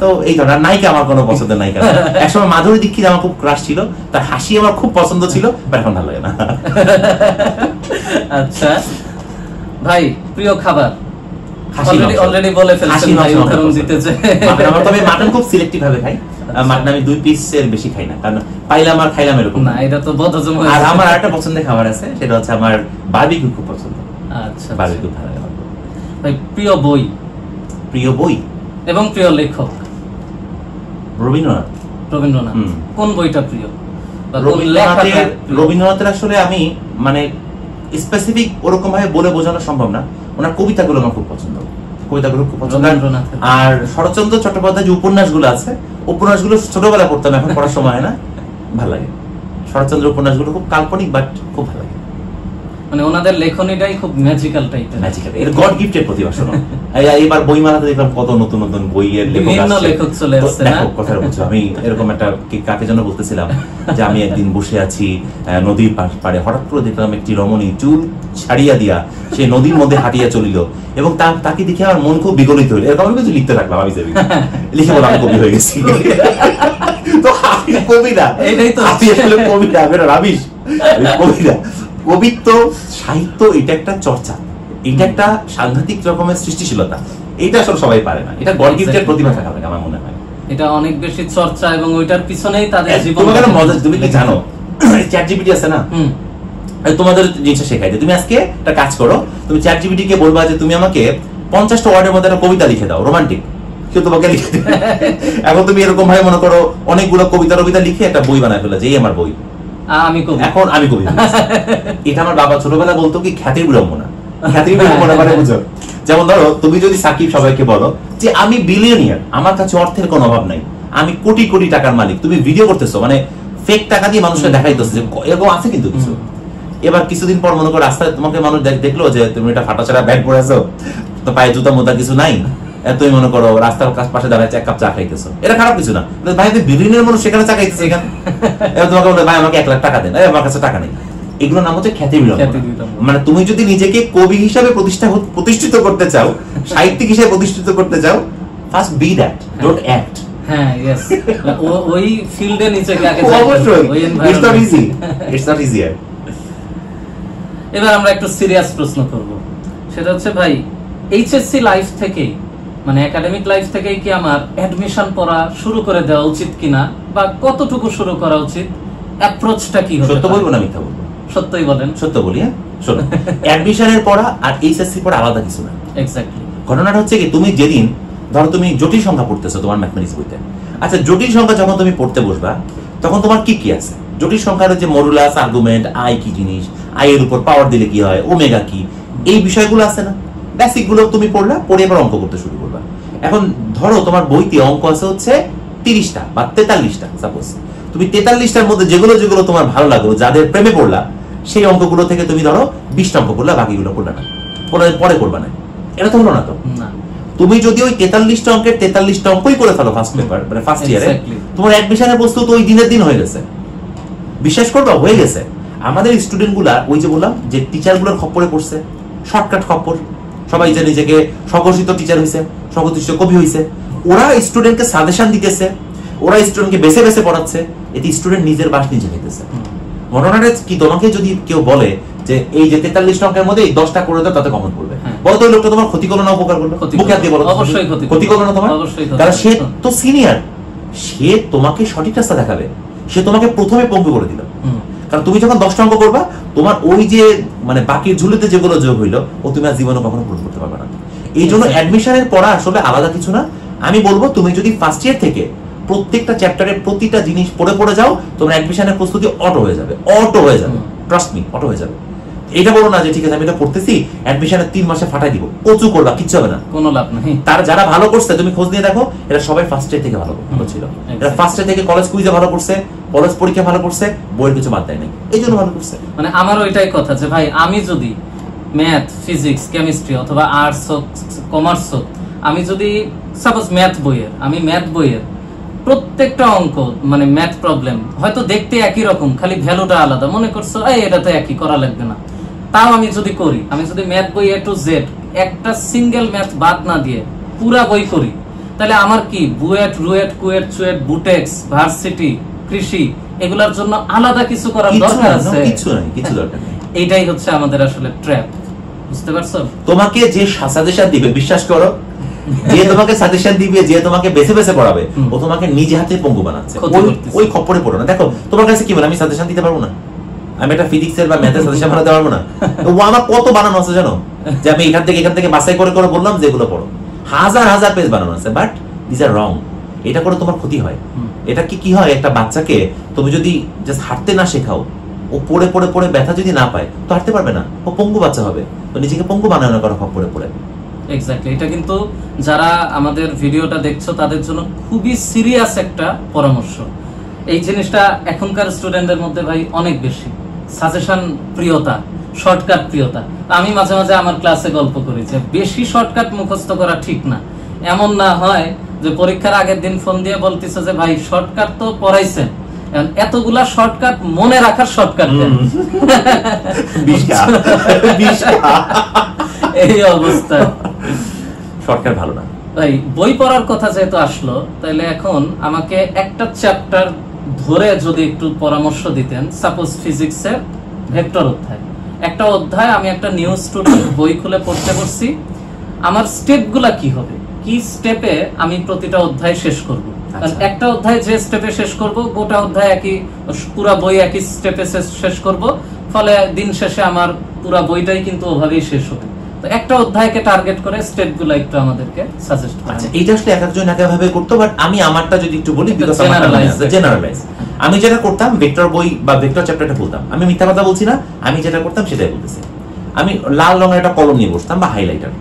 তো এই ধরনের নায়িকা আমার কোনো পছন্দের নায়িকা না। একসময় মাধুরী দীক্ষিত আমার খুব ক্রাশ ছিল, তার হাসি আমার খুব পছন্দ ছিল, বাট এখন ভালো লাগে না। আচ্ছা ভাই, প্রিয় খাবার? অলরেডি বলে ফেলছেন ভাই, উদাহরণ দিতে চাই। তবে মাটন খুব সিলেক্টিভ ভাবে খাই, মাটন আমি 2 পিসের বেশি খাই না, কারণ পাইলাম আর খাইলাম এরকম না, এটা তো বদহজম হয়ে যায়। আর আমার আরেকটা পছন্দের খাবার আছে, সেটা হচ্ছে আমার বারবিকিউ খুব পছন্দ। আচ্ছা, বারবিকিউ ভালো লাগে। ভাই প্রিয় বই? প্রিয় বই এবং প্রিয় লেখক? রবীন্দ্রনাথ। রবীন্দ্রনাথ। কোন বইটা প্রিয়? রবীন্দ্রনাথের আসলে আমি মানে স্পেসিফিক ওরকম ভাবে বলে বোঝানো সম্ভব না, ওনার কবিতাগুলো আমার খুব পছন্দ, কবিতাগুলো খুব পছন্দ। আর শরৎচন্দ্র চট্টোপাধ্যায় যে উপন্যাসগুলো আছে, উপন্যাসগুলো ছোটবেলায় পড়তাম, এখন পড়ার সময় হয় না, ভালো লাগে। শরৎচন্দ্র উপন্যাসগুলো খুব কাল্পনিক, বাট খুব ভালো লাগে। মানে ওনাদের লেখনীটাই খুব ম্যাজিক্যাল টাইপের, ম্যাজিক্যাল, এর গড গিফটেড প্রতিভা। শোনো, এবার বইমেলাতে দেখলাম কত নতুন নতুন বইয়ের লেখক চলে আসছে না? কথা বলছো, আমি এরকম একটা কাকে যেন বলতেছিলাম যে আমি একদিন বসে আছি নদীর পাড়ে, হঠাৎ করে দেখলাম একটি রমণী চুল ছাড়িয়া দিয়া সে নদীর মধ্যে হাঁটিয়া চলিল, এবং তাকে দেখে আমার মন খুব বিগলিত হইল। এরকম কিছু লিখতে থাকলাম, আমি লিখে বললাম আমি কবি হয়ে গেছি। তো আমি কবি না, এটাই তো কবি না, আমি রাবিশ, কবি না। কবিত্ব, সাহিত্য এটা একটা চর্চা, এটা একটা সাংঘাতিক রকমের সৃষ্টিশীলতা, এটা আসলে সবাই পারে না, এটা গড গিফটেড প্রতিভা থাকা লাগে আমার মনে হয়। এটা অনেক বেশি চর্চা, এবং ওইটার পিছনেই তাদের জীবন। তোমার মজা, তুমি কি জানো চ্যাট জিপিটি আছে না, তোমাদের জিনিসটা শেখাই যে তুমি আজকে একটা কাজ করো, তুমি চ্যাট জিপিটি কে বলবা যে তুমি আমাকে 50টা ওয়ার্ডের মধ্যে একটা কবিতা লিখে দাও, রোমান্টিক, কেউ তোমাকে লিখে দেবে। এখন তুমি এরকম ভাবে মনে করো অনেকগুলো কবিতা লিখে একটা বই বানায় ফেলে, যে এই আমার বই, আমি কবি, এখন আমি কবি। এটা আমার বাবা ছোটবেলা বলতো কি খ্যাতির বিড়ম্বনা, খ্যাতির বিড়ম্বনা মানে বুঝো, যেমন ধরো তুমি যদি সাকিব সবাইকে বলো যে আমি বিলিয়নিয়ার, আমার কাছে অর্থের কোনো অভাব নাই, আমি কোটি কোটি টাকার মালিক, তুমি ভিডিও করতেছো মানে ফেক টাকা দিয়ে মানুষকে দেখাইতেছো যে এরকম আছে কিন্তু কিছু। এবার কিছুদিন পর মনে করো রাস্তায় তোমাকে মানুষ দেখলো যে তুমি এটা ফাটাছাড়া ব্যাগ পরেছো, তো পায়ে জুতা মোতা কিছু নাই, তুমি মনে করো রাস্তার পাশে দাঁড়ায় এক কাপ চা খাইতেছো, এটা খারাপ কিছু না। ভাই তুমি বিলিয়নের মানুষ সেখানে চা খাইতেছে, এখানে এবার তোমাকে বলে ভাই আমাকে 1 লাখ টাকা দেন, আমার কাছে টাকা নেই। এগুলোর নাম হচ্ছে খ্যাতি বিড়ম্বনা। মানে তুমি যদি নিজেকে কবি হিসাবে প্রতিষ্ঠিত করতে চাও, সাহিত্যিক হিসেবে প্রতিষ্ঠিত করতে চাও, first be that, don't act. হ্যাঁ, ইয়েস, ওই ফিল্ডে নিজেকে আগে অবশ্যই, it's not easy, it's not easy. এবার আমরা একটু সিরিয়াস প্রশ্ন করব, সেটা হচ্ছে ভাই এইচএসসি লাইফ থেকে মানে একাডেমিক লাইফ থেকেই কি আমার অ্যাডমিশন পড়া শুরু করে দেওয়া উচিত কিনা, বা কতটুকু শুরু করা উচিত, অ্যাপ্রোচটা কি হবে? সত্য বলবো না মিথ্যা বলবো? সত্যই বলেন। সত্য বলি। হ্যাঁ, শোনো, অ্যাডমিশনের পড়া আর এইচএসসি পড়া আলাদা কিছু না। এক্স্যাক্টলি। ঘটনাটা হচ্ছে কি, তুমি যেদিন ধরো তুমি জটিল সংখ্যা পড়তেছো তোমার ম্যাথমেটিক্স বইতে, আচ্ছা জটিল সংখ্যা যখন তুমি পড়তে বসবা তখন তোমার কি কি আছে? জটিল সংখ্যার যে মডুলাস, আর্গুমেন্ট, আই কি জিনিস, আই এর উপর পাওয়ার দিলে কি হয়, ওমেগা কি, এই বিষয়গুলো আছে না? বেসিক গুলো তুমি পড়লা, পড়ে এবার অঙ্ক করতে শুরু করবা। এখন ধরো তোমার বইতে অঙ্ক আছে হচ্ছে 30টা বা 43টা, সাপোজ তুমি 43টার মধ্যে যেগুলো যেগুলো তোমার ভালো লাগলো, যাদের প্রেমে পড়লা, সেই অঙ্কগুলো থেকে তুমি ধরো 20টা অঙ্ক করলা, বাকিগুলো করলা না, পরে করবা না। এটা তো হলো না। তো তুমি যদি ওই 43টা অঙ্কের 43টা অঙ্কই করে ফেলো ফার্স্ট পেপার, মানে ফার্স্ট ইয়ারে, তোমার অ্যাডমিশনের প্রস্তুত ওই দিনের দিন হয়ে গেছে। বিশ্বাস করবা, হয়ে গেছে। আমাদের স্টুডেন্ট গুলা, ওই যে বললাম যে টিচার গুলোর খপ্পরে পড়ছে, শর্টকাট খপ্পর, সবাই যে নিজেকে স্বঘোষিত টিচার হয়েছে, স্বঘোষিত কবি হয়েছে, ওরা স্টুডেন্টকে সাজেশন দিতেছে, ওরা স্টুডেন্টকে বেছে বেছে পড়াচ্ছে, এতে স্টুডেন্ট নিজের বাস নিজে নিতেছে। ঘটনাটা কি, তোমাকে যদি কেউ বলে যে এই যে 43 অঙ্কের মধ্যে এই 10টা করে দাও, তাতে কমন পড়বে, বলতো ওই লোকটা তোমার ক্ষতি করলো না উপকার করলো? মুখে হাত দিয়ে বলো, অবশ্যই ক্ষতি করলো না তোমার? কারণ সে তো সিনিয়র, সে তোমাকে সঠিক রাস্তা দেখাবে, সে তোমাকে প্রথমে পঙ্গু করে দিল। কারণ তুমি যখন 10টা অঙ্ক করবা, তোমার ওই যে মানে বাকির ঝুলিতে যেগুলো যোগ হইলো, ও তুমি আর জীবনে কখনো পূরণ করতে পারবে না। এই জন্য অ্যাডমিশনের পড়া আসলে আলাদা কিছু না। আমি বলবো তুমি যদি ফার্স্ট ইয়ার থেকে প্রত্যেকটা চ্যাপ্টারে প্রতিটা জিনিস পড়ে যাও, তোমার অ্যাডমিশনের প্রস্তুতি অটো হয়ে যাবে, ট্রাস্ট মি, অটো হয়ে যাবে। এটা বলো না যে ঠিক আছে আমি এটা পড়তেছি, অ্যাডমিশনের 3 মাসে ফাটাই দিব, কচু করবা, কিচ্ছু হবে না, কোনো লাভ নেই। তার যারা ভালো করছে তুমি খোঁজ নিয়ে দেখো, এরা সবাই ফার্স্ট ইয়ার থেকে ভালো ছিল, এরা ফার্স্ট ইয়ার থেকে কলেজ কুইজে ভালো করছে, কলেজ পরীক্ষা ভালো করছে, বইয়ের কিছু বাদ দেয় নাই, এই জন্য ভালো করছে। মানে আমার ওইটাই কথা যে ভাই, আমি যদি ম্যাথ, ফিজিক্স, কেমিস্ট্রি অথবা আর্টস হোক, কমার্স হোক, আমি যদি সাপোজ ম্যাথ বইয়ের প্রত্যেকটা অঙ্ক, মানে ম্যাথ প্রবলেম হয়তো দেখতে একই রকম, খালি ভ্যালুটা আলাদা, মনে করছো এই এটা তো একই, করা লাগবে না, তাও আমি যদি করি, আমি যদি ম্যাথ বই A to Z একটা সিঙ্গেল ম্যাথ বাদ না দিয়ে পুরা বই করি, তাহলে আমার কি বুয়েট, রুয়েট, কুয়েট, চুয়েট, বুটেক্স, ভার্সিটি, কৃষি, এগুলোর জন্য আলাদা কিছু করার দরকার আছে? কিছু দরকার নেই। এইটাই হচ্ছে আমাদের আসলে ট্র্যাপ, বুঝতে পারছো? তোমাকে যে সাজেশন দিবে, বিশ্বাস করো, যে তোমাকে সাজেশন দিবে, যে তোমাকে বেছে বেছে পড়াবে, ও তোমাকে নিজে হাতে পঙ্গু বানাচ্ছে। ওই খপ্পরে পড়ো না। দেখো তোমার কাছে কি বলে, আমি সাজেশন দিতে পারবো না, আমি একটা ফিজিক্সের বা ম্যাথের সাজেশন বানাতে পারবো না? ও আমার কত বানানো আছে জানো, যে আমি এখান থেকে বাছাই করে বললাম যে এগুলো পড়ো, হাজার পেজ বানানো আছে, বাট দিস আর রং। এটা করে তোমার ক্ষতি হয়। এটা কি হয়, একটা বাচ্চাকে তুমি যদি জাস্ট হাঁটতে না শেখাও, ও পড়ে ব্যথা যদি না পায়, তো হাঁটতে পারবে না, ও পঙ্গু বাচ্চা হবে। তো নিজেকে পঙ্গু বানানো না করো পড়ে। এক্স্যাক্টলি, এটা কিন্তু যারা আমাদের ভিডিওটা দেখছো তাদের জন্য খুবই সিরিয়াস একটা পরামর্শ। এই জিনিসটা এখনকার স্টুডেন্টদের মধ্যে ভাই অনেক বেশি, সাজেশন প্রিয়তা, শর্টকাট প্রিয়তা। আমি মাঝে মাঝে আমার ক্লাসে গল্প করি যে বেশি শর্টকাট মুখস্থ করা ঠিক না। এমন না হয় যে পরীক্ষার আগের দিন ফোন দিয়ে বলতেছে যে ভাই শর্টকাট তো পড়াইছেন, এতগুলা শর্টকাট মনে রাখার শর্টকাট এই অবস্থা। শর্টকাট ভালো না ভাই। বই পড়ার কথা যেহেতু আসলো, তাহলে এখন আমাকে একটা চ্যাপ্টার ধরে যদি একটু পরামর্শ দিতেন। সাপোজ ফিজিক্সের ভেক্টর অধ্যায়, একটা অধ্যায় আমি একটা নিউ স্টুডেন্ট বই খুলে পড়তে বসছি, আমার স্টেপগুলা কি হবে, কি স্টেপে আমি প্রতিটা অধ্যায় শেষ করব। কারণ একটা অধ্যায় যে স্টেপে শেষ করব, গোটা অধ্যায় পুরা বই একই স্টেপে শেষ করব, ফলে দিন শেষে আমার পুরা বইটাই কিন্তু ওভাবেই শেষ হবে। তো একটা অধ্যায়কে টার্গেট করে স্টেপগুলো একটু আমাদেরকে সাজেস্ট করুন। আচ্ছা, এটা আসলে একজন একভাবে করতে, বাট আমি আমারটা যদি একটু বলি, জেনারেলাইজ আমি যেটা করতাম, ভেক্টর বই বা ভেক্টর চ্যাপ্টারটা বলতাম, আমি মিথ্যা কথা বলছি না, আমি যেটা করতাম সেটাই বলতেছি। আমি লাল রঙের একটা কলম নিয়ে বসতাম বা হাইলাইটার,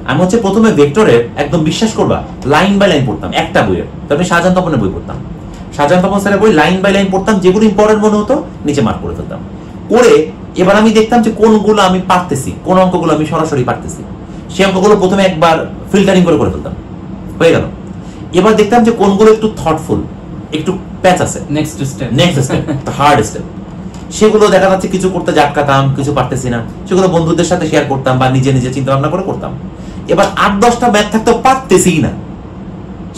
আমি হচ্ছে প্রথমে ভেক্টরের একদম বিশ্বাস করবা লাইন বাই লাইন পড়তাম একটা বইয়ের। তো আমি শাহজাহান তপনের বই পড়তাম, শাহজাহান তপন স্যারের বই লাইন বাই লাইন পড়তাম, যেগুলো ইম্পর্টেন্ট মনে হতো নিচে মার্ক করে ফেলতাম। করে এবার আমি দেখতাম যে কোনগুলো আমি পারতেছি, কোন অঙ্কগুলো আমি সরাসরি পারতেছি, সেই অঙ্কগুলো প্রথমে একবার ফিল্টারিং করে ফেলতাম, হয়ে গেল। এবার দেখতাম যে কোনগুলো একটু থটফুল, একটু প্যাচ আছে, নেক্সট স্টেপ হার্ড স্টেপ, সেগুলো দেখা যাচ্ছে কিছু করতে আটকাতাম, কিছু পারতেছি না, সেগুলো বন্ধুদের সাথে শেয়ার করতাম বা নিজে নিজে চিন্তা ভাবনা করে করতাম। এবার 8-10টা ম্যাথ থাকতো পারতেছি না,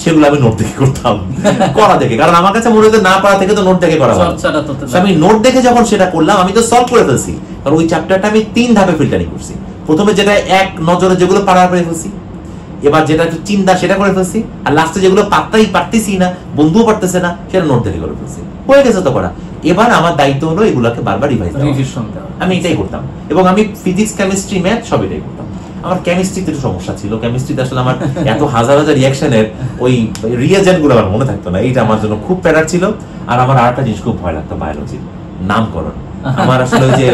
সেগুলো আমি নোট দেখে করতাম, করা দেখে, কারণ আমার কাছে মনে হতো না পারা থেকে তো নোট দেখে করা ভালো। আমি নোট দেখে যখন সেটা করলাম, আমি তো সলভ করে ফেলছি, কারণ ওই চ্যাপ্টারটা আমি 3 ধাপে ফিল্টারিং করছি। প্রথমে যেটা এক নজরে যেগুলো পারার করে ফেলছি, এবার যেটা একটু চিন্তা সেটা করে ফেলছি, আর লাস্টে যেগুলো পারতেছি না, বন্ধুও পারতেছে না, সেটা নোট দেখে করে ফেলছি, হয়ে গেছে তো করা। এবার আমার দায়িত্ব হলো এগুলোকে বারবার রিভিশন দেওয়া। আমি এটাই করতাম, এবং আমি ফিজিক্স, কেমিস্ট্রি, ম্যাথ সব এটাই করতাম। আমার কেমিস্ট্রিতে একটু সমস্যা ছিল, কেমিস্ট্রিতে আসলে আমার এত হাজার রিয়াকশনের ওই রিয়েজেন্ট গুলো আমার মনে থাকতো না, এইটা আমার জন্য খুব প্যারার ছিল। আর আমার আরেকটা জিনিস খুব ভয় লাগতো, বায়োলজি নামকরণ। আমার আসলে ওই যে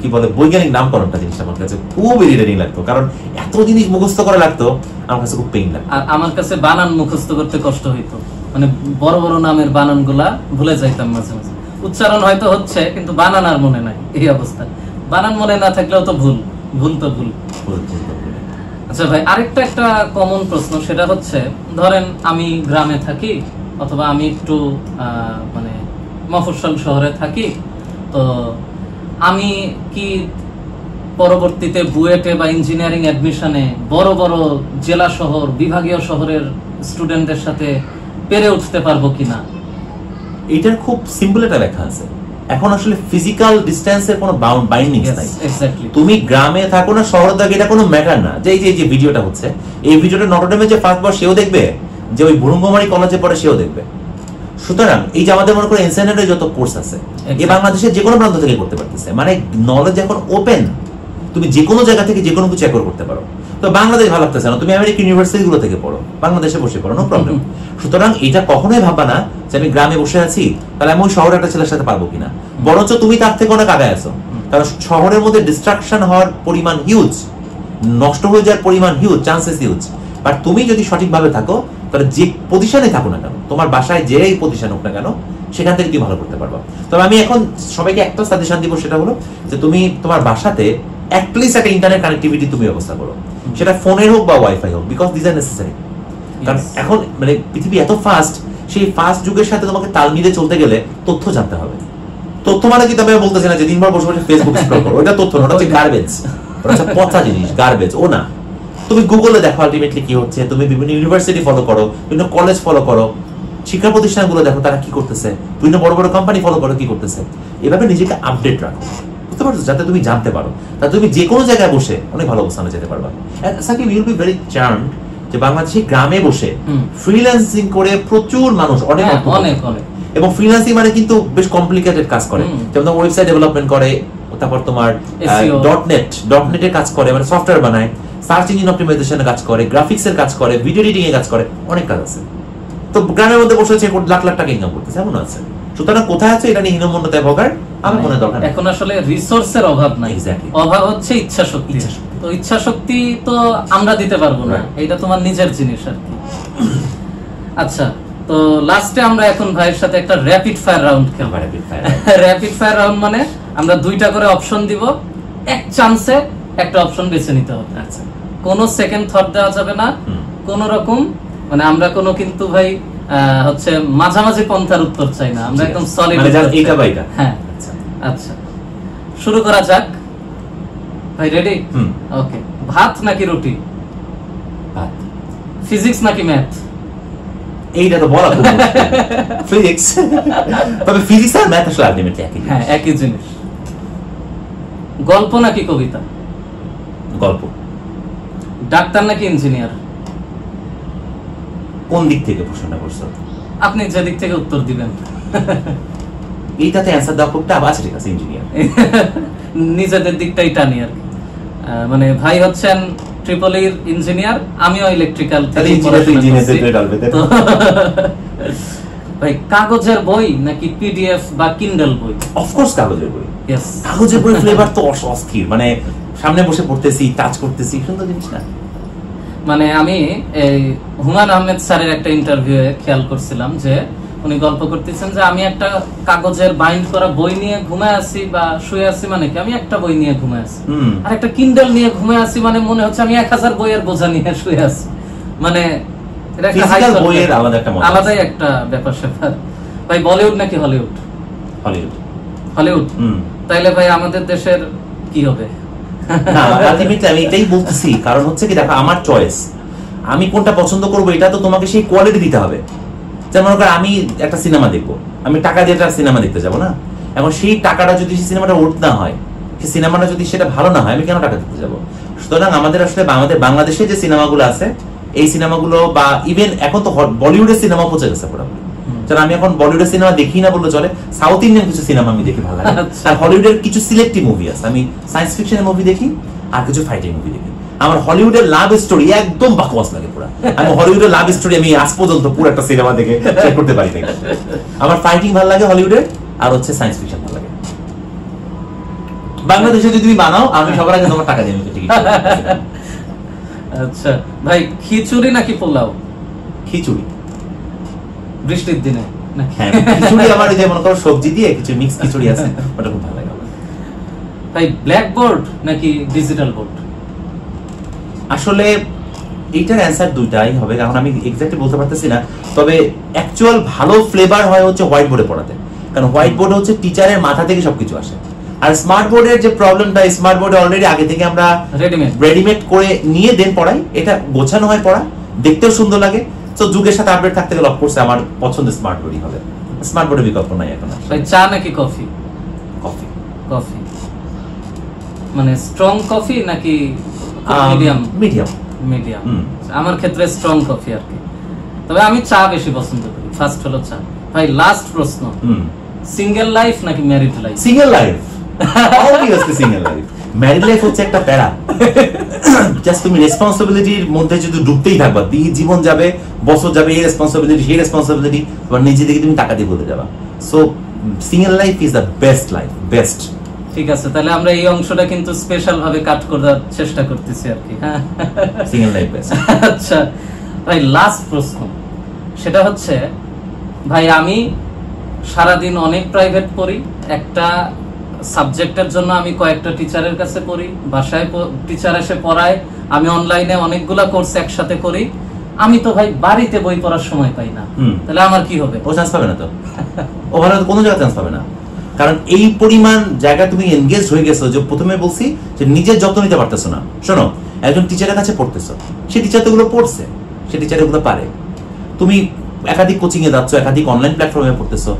কি বলে বৈজ্ঞানিক নামকরণটা জিনিসটা আমার কাছে খুব ইরিটেটিং লাগতো, কারণ এত জিনিস মুখস্থ করা লাগতো, আমার কাছে খুব পেইন লাগতো। আর আমার কাছে বানান মুখস্থ করতে কষ্ট হইতো, মানে বড় বড় নামের বানানগুলা ভুলে যাইতাম মাঝে মাঝে। উচ্চারণ হয়তো হচ্ছে কিন্তু বানান আর মনে নাই, এই অবস্থা। বানান মনে না থাকলেও তো ভুল, ভুল তো ভুল। আচ্ছা ভাই, আরেকটা একটা কমন প্রশ্ন, সেটা হচ্ছে ধরেন আমি গ্রামে থাকি অথবা আমি একটু মানে মফস্বল শহরে থাকি, তো আমি কি পরবর্তীতে বুয়েটে বা ইঞ্জিনিয়ারিং অ্যাডমিশনে বড় বড় জেলা শহর, বিভাগীয় শহরের স্টুডেন্টদের সাথে পেরে উঠতে পারবো কিনা? এটার খুব সিম্পল একটা ব্যাখ্যা আছে। এখন আসলে ফিজিক্যাল ডিসটেন্সের কোনো বাইন্ডিংস নাই। তুমি গ্রামে থাকো না শহরে থাকো, এটা কোনো ম্যাটার না। যে এই যে ভিডিওটা হচ্ছে, এই ভিডিওটা নটরডেমে যে ফার্স্ট বার সেও দেখবে, যে ওই বুরুঙ্গমারি কলেজে পড়ে সেও দেখবে। সুতরাং এই যে আমাদের মনে করো ইনসাইডারের যত কোর্স আছে, এই বাংলাদেশের যে কোনো প্রান্ত থেকে করতে পারতেছে, মানে নলেজ এখন ওপেন, তুমি যে কোনো জায়গা থেকে যে কোনো কিছু অ্যাকোয়ার করতে পারো। তো বাংলাদেশ ভালো লাগতেছে না, তুমি আমেরিকান ইউনিভার্সিটি গুলো থেকে পড়ো, বাংলাদেশে বসে পড়ো, নো প্রবলেম। সুতরাং এটা কখনোই ভাববা না যে আমি গ্রামে বসে আছি তাহলে আমি ওই শহরে একটা ছেলের সাথে পারবো কিনা, বরঞ্চ তুমি তার থেকে অনেক আগে আছো। কারণ শহরের মধ্যে ডিস্ট্রাকশন হওয়ার পরিমাণ হিউজ, নষ্ট হয়ে যাওয়ার পরিমাণ হিউজ, চান্সেস হিউজ। বাট তুমি যদি সঠিকভাবে থাকো তাহলে যে পজিশনে থাকো না কেন, তোমার বাসায় যে পজিশন হোক না কেন, সেখান থেকে তুমি ভালো করতে পারবা। তবে আমি এখন সবাইকে একটা সাজেশন দিব, সেটা হলো যে তুমি তোমার বাসাতে অ্যাটলিস্ট একটা ইন্টারনেট কানেক্টিভিটি তুমি ব্যবস্থা করো, সেটা ফোনের হোক বা ওয়াইফাই হোক, বিকজ দিস আর নেসেসারি। কারণ এখন মানে পৃথিবী এত ফাস্ট, সেই ফাস্ট যুগের সাথে তোমাকে তাল মিলে চলতে গেলে তথ্য জানতে হবে। তথ্য মানে কি, তবে বলতেছি না যে দিনভর বসে বসে ফেসবুক স্ক্রল করো, ওটা তথ্য না, ওটা হচ্ছে গার্বেজ, ওটা হচ্ছে পচা জিনিস, গার্বেজ। ও না, তুমি গুগলে দেখো আলটিমেটলি কি হচ্ছে, তুমি বিভিন্ন ইউনিভার্সিটি ফলো করো, বিভিন্ন কলেজ ফলো করো, শিক্ষা প্রতিষ্ঠানগুলো দেখো তারা কি করতেছে, বিভিন্ন বড় বড় কোম্পানি ফলো করো কি করতেছে, এভাবে নিজেকে আপডেট রাখো, বুঝতে পারছো, যাতে তুমি জানতে পারো, তাতে তুমি যে কোনো জায়গায় বসে অনেক ভালো অবস্থানে যেতে পারবা। Sakib, you will be very charmed যে বাংলাদেশে গ্রামে বসে ফ্রিল্যান্সিং করে প্রচুর মানুষ অনেক অনেক অনেক, এবং ফ্রিল্যান্সিং মানে কিন্তু বেশ কমপ্লিকেটেড কাজ করে, যেমন ওয়েবসাইট ডেভেলপমেন্ট করে, তারপর তোমার ডটনেটের কাজ করে, মানে সফটওয়্যার বানায়, সার্চ ইঞ্জিন অপটিমাইজেশনের কাজ করে, গ্রাফিক্সের কাজ করে, ভিডিও এডিটিং এর কাজ করে, অনেক কাজ আছে। তো গ্রামের মধ্যে বসে লাখ লাখ টাকা ইনকাম করতেছে, এমন আছে। সুতরাং কোথায় আছে এটা নিয়ে হীনমন্যতায় ভোগার আমার মনে দরকার। এখন আসলে রিসোর্সের অভাব নাই, অভাব হচ্ছে ইচ্ছা শক্তি। তো ইচ্ছা শক্তি তো আমরা দিতে পারবো না, এটা তোমার নিজের জিনিস আর কি। আচ্ছা, তো লাস্টে আমরা এখন ভাইয়ের সাথে একটা র‍্যাপিড ফায়ার রাউন্ড খেলবো। র‍্যাপিড ফায়ার রাউন্ড মানে আমরা দুইটা করে অপশন দিব, এক চান্সে একটা অপশন বেছে নিতে হবে। আচ্ছা, কোনো সেকেন্ড থট দেওয়া যাবে না, কোন রকম, মানে আমরা কোনো কিন্তু ভাই হচ্ছে মাঝামাঝি পন্থার উত্তর চাই না, আমরা একদম সলিড, মানে জাস্ট এইটা বাইটা। হ্যাঁ, আচ্ছা শুরু করা যাক। ভাই রেডি? ওকে। ভাত নাকি রুটি? ভাত। ফিজিক্স নাকি ম্যাথ? এইটা তো বলা খুব মুশকিল। ফিজিক্স, তবে ফিজিক্স আর ম্যাথ আসলে আলটিমেটলি একই। হ্যাঁ, একই জিনিস। গল্প নাকি কবিতা? গল্প। ডাক্তার নাকি ইঞ্জিনিয়ার? কোন দিক থেকে প্রশ্নটা করছো? আপনি যে দিক থেকে উত্তর দিবেন। এইটাতে অ্যানসার দেওয়া খুব টাফ আছে, ঠিক আছে, ইঞ্জিনিয়ার। নিজেদের দিকটাই টানি আর কি। মানে ভাই হচ্ছেন ট্রিপলির ইঞ্জিনিয়ার, আমিও ইলেকট্রিক্যাল থেকে ভাই কাগজের বই নাকি পিডিএফ বা কিন্ডল বই? অফকোর্স কাগজের বই। यस, কাগজের বই ফ্লেভার তো অস্থির, মানে সামনে বসে পড়তেছি, টাচ করতেছি, সুন্দর জিনিস না? মানে আমি এই হুমায়ুন আহমেদ স্যারের একটা ইন্টারভিউয়ে খেয়াল করছিলাম যে উনি গল্প করতেছেন যে আমি একটা কাগজের বাইন্ড করা বই নিয়ে ঘুমায় আছি বা শুয়ে আছি, মানে কি আমি একটা বই নিয়ে ঘুমায় আছি, আর একটা কিন্ডল নিয়ে ঘুমায় আছি মানে মনে হচ্ছে আমি 1000 বইয়ের বোঝা নিয়ে শুয়ে আছি। মানে এটা একটা ফিজিক্যাল বইয়ের আলাদা একটা মজা, আলাদাই একটা ব্যাপার স্যাপার। ভাই বলিউড নাকি হলিউড? হলিউড। হলিউড? তাইলে ভাই আমাদের দেশের কি হবে? না, আলটিমেটলি আমি এটাই বলতেছি, কারণ হচ্ছে কি দেখো, আমার চয়েস, আমি কোনটা পছন্দ করবো এটা তো তোমাকে সেই কোয়ালিটি দিতে হবে। যেমন আমি একটা সিনেমা দেখবো, আমি টাকা দিয়ে একটা সিনেমা দেখতে যাবো না, এখন সেই টাকাটা যদি সেই সিনেমাটা ওর্থ না হয়, সেই সিনেমাটা যদি সেটা ভালো না হয়, আমি কেন টাকা দিতে যাবো? সুতরাং আমাদের আসলে আমাদের বাংলাদেশে যে সিনেমাগুলো আছে, এই সিনেমাগুলো বা ইভেন এখন তো বলিউডের সিনেমা পৌঁছে গেছে পুরোপুরি। কারণ আমি এখন বলিউডের সিনেমা দেখি না বললে চলে, সাউথ ইন্ডিয়ান কিছু সিনেমা আমি দেখি ভালো লাগে, আর হলিউডের কিছু সিলেক্টিভ মুভি আছে, আমি সায়েন্স ফিকশনের মুভি দেখি আর কিছু ফাইটিং মুভি দেখি। আমার হলিউডের লাভ স্টোরি একদম বাকওয়াস লাগে পুরো। আমি হলিউডের লাভ স্টোরি আমি আজ পর্যন্ত পুরো একটা সিনেমা দেখে শেয়ার করতে পারি না। আমার ফাইটিং ভালো লাগে হলিউডের, আর হচ্ছে সায়েন্স ফিকশন ভালো লাগে। বাংলাদেশে যদি তুমি বানাও আমি সবার আগে তোমার টাকা দিয়ে টিকিট। আচ্ছা ভাই, খিচুড়ি নাকি পোলাও? খিচুড়ি। বৃষ্টির দিনে নাকি? হ্যাঁ, খিচুড়ি আমার ওই যে মনে করো সবজি দিয়ে কিছু মিক্স খিচুড়ি আছে, ওটা খুব ভালো লাগে আমার। ভাই ব্ল্যাকবোর্ড নাকি ডিজিটাল বোর্ড? আসলে এইটার অ্যান্সার দুইটাই হবে, কারণ আমি এক্স্যাক্টলি বলতে পারতেছি না, তবে অ্যাকচুয়াল ভালো ফ্লেভার হয় হচ্ছে হোয়াইট বোর্ডে পড়াতে, কারণ হোয়াইট বোর্ডে হচ্ছে টিচারের মাথা থেকে সবকিছু আসে। আর স্মার্ট বোর্ডের যে প্রবলেমটা, স্মার্ট বোর্ডে অলরেডি আগে থেকে আমরা রেডিমেড করে নিয়ে দেন পড়াই, এটা গোছানো হয় পড়া, দেখতেও সুন্দর লাগে। তো যুগের সাথে আপডেট থাকতে গেলে অফকোর্স আমার পছন্দ স্মার্ট বোর্ডই হবে, স্মার্ট বোর্ডের বিকল্প নাই এখন। ভাই চা নাকি কফি? কফি। কফি মানে স্ট্রং কফি নাকি মিডিয়াম? মিডিয়াম। মিডিয়াম। আমার ক্ষেত্রে স্ট্রং কফি আর কি, তবে আমি চা বেশি পছন্দ করি। ফার্স্ট হলো চা। ভাই লাস্ট প্রশ্ন, সিঙ্গেল লাইফ নাকি married life? Single life, obviously single life. Married life হচ্ছে একটা প্যারা, জাস্ট তুমি রেসপন্সিবিলিটির মধ্যে যদি ডুবতেই থাকবা, জীবন যাবে, বছর যাবে, এই রেসপন্সিবিলিটি সেই রেসপন্সিবিলিটি, তোমার নিজে থেকে তুমি টাকা দিয়ে বলে যাবা। So single life is the best life, best. ঠিক আছে, তাহলে আমরা এই অংশটা কিন্তু স্পেশাল ভাবে কাট করার চেষ্টা করতেছি আর কি। হ্যাঁ, সিঙ্গেল লাইফ বেস্ট। আচ্ছা ভাই লাস্ট প্রশ্ন, সেটা হচ্ছে ভাই আমি সারাদিন অনেক প্রাইভেট পড়ি, একটা সাবজেক্টের জন্য আমি কয়েকটা টিচারের কাছে পড়ি, বাসায় টিচার এসে পড়ায়, আমি অনলাইনে অনেকগুলা কোর্স একসাথে করি, আমি তো ভাই বাড়িতে বই পড়ার সময় পাই না, তাহলে আমার কি হবে? ও চান্স পাবে না তো, ও ভালো কোনো জায়গায় চান্স পাবে না, কারণ এই পরিমাণ জায়গা তুমি এনগেজ হয়ে গেছো যে প্রথমে বলছি যে নিজের যত্ন নিতে পারতেছো না। শোনো, একজন টিচারের কাছে পড়তেছো, সে টিচার তো এগুলো পড়ছে, সে টিচার এগুলো পারে, তুমি একাধিক কোচিং এ যাচ্ছ, একাধিক অনলাইন প্ল্যাটফর্মে পড়তেছো,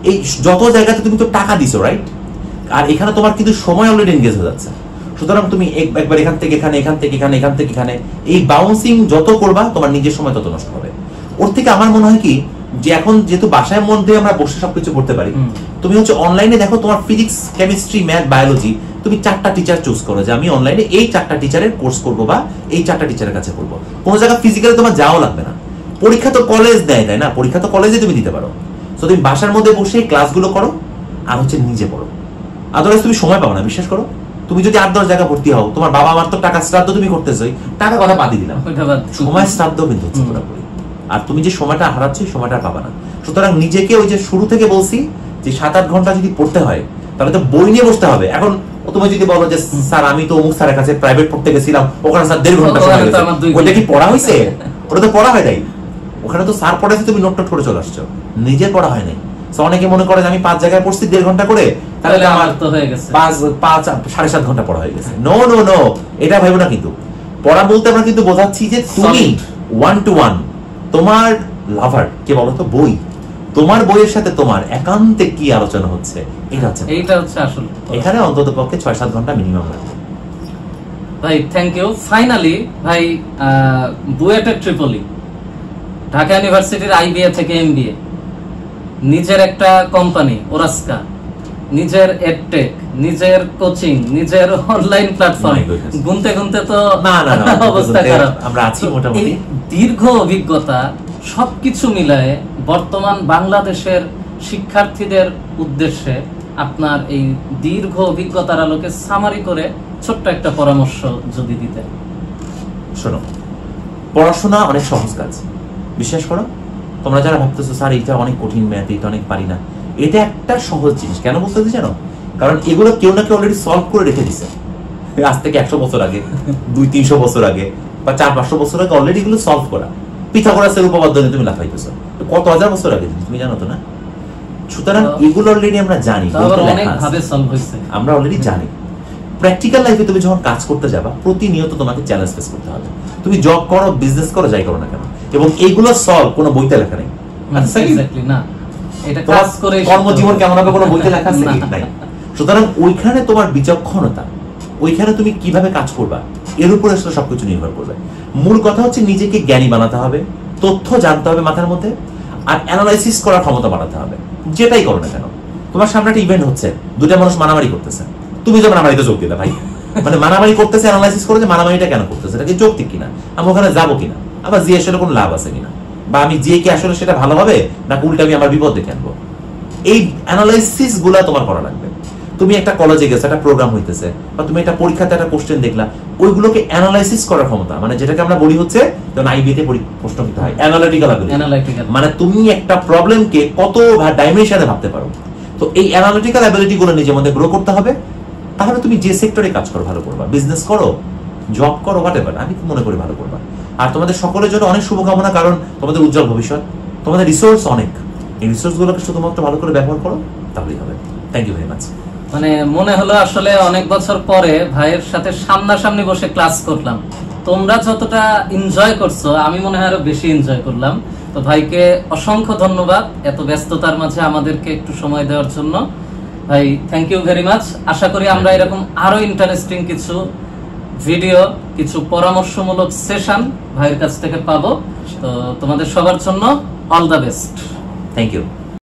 এই যত জায়গাতে তুমি তো টাকা দিছো, রাইট? আর এখানে তোমার কিন্তু সময় অলরেডি এনগেজ হয়ে যাচ্ছে, সুতরাং তুমি একবার এখান থেকে এখানে, এখান থেকে এখানে, এখান থেকে এখানে, এই বাউন্সিং যত করবা তোমার নিজের সময় তত নষ্ট হবে। ওর থেকে আমার মনে হয় কি, যে এখন যেহেতু বাসায় মধ্যে আমরা বসে সবকিছু করতে পারি, তুমি হচ্ছে অনলাইনে দেখো তোমার ফিজিক্স, কেমিস্ট্রি, ম্যাথ, বায়োলজি, তুমি 4টা টিচার চুজ করো যে আমি অনলাইনে এই 4টা টিচারের কোর্স করবো বা এই 4টা টিচারের কাছে করবো। কোনো জায়গা ফিজিক্যালি তোমার যাওয়া লাগবে না, পরীক্ষা তো কলেজ দেয়, তাই না? পরীক্ষা তো কলেজে তুমি দিতে পারো। তো তুমি বাসার মধ্যে বসে ক্লাসগুলো করো আর হচ্ছে নিজে পড়ো, আদারওয়াইজ তুমি সময় পাবো না। বিশ্বাস করো, তুমি যদি 8-10 জায়গা ভর্তি হও, তোমার বাবা মার তো টাকা শ্রাদ্ধ তুমি করতেছো, টাকা কথা বাদ দিলাম, সময় শ্রাদ্ধ কিন্তু হচ্ছে পুরোপুরি, আর তুমি যে সময়টা হারাচ্ছ সময়টা পাবা না। সুতরাং নিজেকে ওই যে শুরু থেকে বলছি যে 7-8 ঘন্টা যদি পড়তে হয় তাহলে তো বই নিয়ে বসতে হবে। এখন তুমি যদি বলো যে স্যার আমি তো অমুক স্যারের কাছে প্রাইভেট পড়তে গেছিলাম, ওখানে স্যার 1.5 ঘন্টা সময় গেছে, ওইটা কি পড়া হয়েছে? ওটা তো পড়া হয় নাই, ওখানে তো স্যার পড়াইছে, তুমি নোট করে চলে আসছো, নিজের পড়া হয় নাই। অনেকে মনে করে যে আমি 5 জায়গায় পড়ছি 1.5 ঘন্টা করে, তাহলে আমার তো হয়ে গেছে 5-7.5 ঘন্টা পড়া হয়ে গেছে। নো নো নো, এটা ভেবো না। কিন্তু পড়া বলতে আমরা কিন্তু বোঝাচ্ছি যে তুমি 1-to-1 তোমার লাভার কে বলো তো, বই, তোমার বইয়ের সাথে তোমার একান্তে কি আলোচনা হচ্ছে, এইটা হচ্ছে আসল। এখানে অন্তত পক্ষে 6-7 ঘন্টা মিনিমাম লাগবে। ভাই থ্যাংক ইউ। ফাইনালি ভাই বুয়েটের ট্রিপলি, ঢাকা ইউনিভার্সিটির আইবিএ থেকে এমবিএ, নিজের একটা কোম্পানি ওরাস্কা, নিজের এডটেক, নিজের কোচিং, নিজের অনলাইন প্ল্যাটফর্ম, গুনতে গুনতে তো অবস্থা খারাপ। আমরা আছি মোটামুটি। দীর্ঘ অভিজ্ঞতা সবকিছু মিলায়ে বর্তমান বাংলাদেশের শিক্ষার্থীদের উদ্দেশ্যে আপনার এই দীর্ঘ অভিজ্ঞতার আলোকে সামারি করে ছোট্ট একটা পরামর্শ যদি দিতেন। শোনো, পড়াশোনা অনেক সহজ কাজ, বিশ্বাস করো। তোমরা যারা ভাবতেছো স্যার এটা অনেক কঠিন, ম্যাথ এটা অনেক পারি না, এটা একটা সহজ জিনিস। কেন বলতে জানো? কারণ এগুলো কেউ না কেউ অলরেডি সলভ করে রেখে দিছে, আজ থেকে 100 বছর আগে, 200-300 বছর আগে বা 400-500 বছর আগে অলরেডি এগুলো সলভ করা। পিথাগোরাসের উপপাদ্য নিয়ে তুমি লাফাইতেছো, কত হাজার বছর আগে, তুমি জানো তো না? সুতরাং এগুলো অলরেডি আমরা জানি, আমরা অলরেডি জানি। প্র্যাকটিক্যাল লাইফে তুমি যখন কাজ করতে যাবা, প্রতিনিয়ত তোমাকে চ্যালেঞ্জ ফেস করতে হবে। তুমি জব করো, বিজনেস করো, যাই করো না কেন, এবং এইগুলো সলভ কোনো বইতে লেখা নেই। কর্মজীবন কেমন হবে কোনো বইতে লেখা আছে নাই। সুতরাং ওইখানে তোমার বিচক্ষণতা, ওইখানে তুমি কিভাবে কাজ করবা, এর উপরে আসলে সবকিছু নির্ভর করবে। মূল কথা হচ্ছে নিজেকে জ্ঞানী বানাতে হবে, তথ্য জানতে হবে মাথার মধ্যে, আর অ্যানালাইসিস করার ক্ষমতা বাড়াতে হবে। যেটাই করো না কেন, তোমার সামনে একটা ইভেন্ট হচ্ছে, দুটা মানুষ মারামারি করতেছে, তুমি তো মারামারিতে যোগ দিলে ভাই, মানে মারামারি করতেছে, অ্যানালাইসিস করে যে মারামারিটা কেন করতেছে, এটা কি যৌক্তিক কিনা, আমি ওখানে যাবো কিনা, আবার যে আসলে কোনো লাভ আছে কিনা, বা আমি যে কি আসলে সেটা ভালো হবে না উল্টা আমি আমার বিপদ দেখে আনবো। এই অ্যানালাইসিস গুলা তোমার করা লাগবে। তুমি একটা কলেজে গেছো, একটা প্রোগ্রাম হইতেছে, বা তুমি একটা পরীক্ষাতে একটা কোশ্চেন দেখলা, ওইগুলোকে অ্যানালাইসিস করার ক্ষমতা, মানে যেটাকে আমরা বলি হচ্ছে যখন আইবিতে প্রশ্ন করতে হয় অ্যানালিটিক্যাল অ্যাবিলিটি, মানে তুমি একটা প্রবলেমকে কত ডাইমেনশনে ভাবতে পারো। তো এই অ্যানালিটিক্যাল অ্যাবিলিটি গুলো নিজের মধ্যে গ্রো করতে হবে। তাহলে তুমি যে সেক্টরে কাজ করো ভালো করবা, বিজনেস করো, জব করো, হোয়াটএভার, আমি মনে করি ভালো করবা। আর তোমাদের সকলের জন্য অনেক শুভকামনা, কারণ তোমাদের উজ্জ্বল ভবিষ্যৎ, তোমাদের রিসোর্স অনেক, এই রিসোর্স গুলোকে শুধুমাত্র ভালো করে ব্যবহার করো, তাহলেই হবে। Thank you very much. মানে মনে হলো আসলে অনেক বছর পরে ভাইয়ের সাথে সামনাসামনি বসে ক্লাস করলাম। তোমরা যতটা এনজয় করছো, আমি মনে হয় আরো বেশি এনজয় করলাম। তো ভাইকে অসংখ্য ধন্যবাদ এত ব্যস্ততার মাঝে আমাদেরকে একটু সময় দেওয়ার জন্য। ভাই থ্যাংক ইউ ভেরি মাচ। আশা করি আমরা এরকম আরো ইন্টারেস্টিং কিছু ভিডিও, কিছু পরামর্শমূলক সেশন ভাইয়ের কাছ থেকে পাবো। তো তোমাদের সবার জন্য all the best. Thank you.